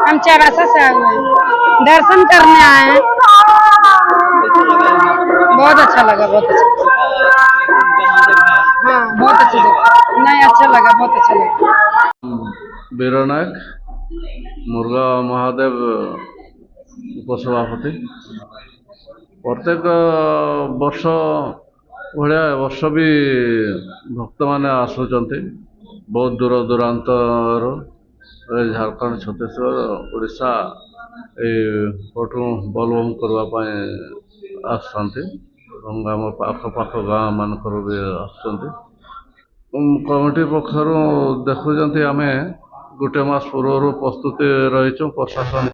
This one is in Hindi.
हम चौरासा से आए हुए हैं, दर्शन करने आए हैं। बहुत अच्छा लगा, बहुत अच्छा। हाँ, बहुत अच्छी जगह। नहीं, अच्छा लगा, बहुत अच्छा लगा। बीरनायक मुर्गा महादेव उपसभापति प्रत्येक वर्ष भाया वर्ष भी भक्त मैंने आसुँच बहुत दूर दूरांतर झारखंड छत्तीसगढ़ उड़ीसा पटु बोलबम करने आम पाख गाँ मानकर भी आसुँच कमिटी पक्षर देखुं आम गोटे मास पूर्व प्रस्तुति रही प्रशासन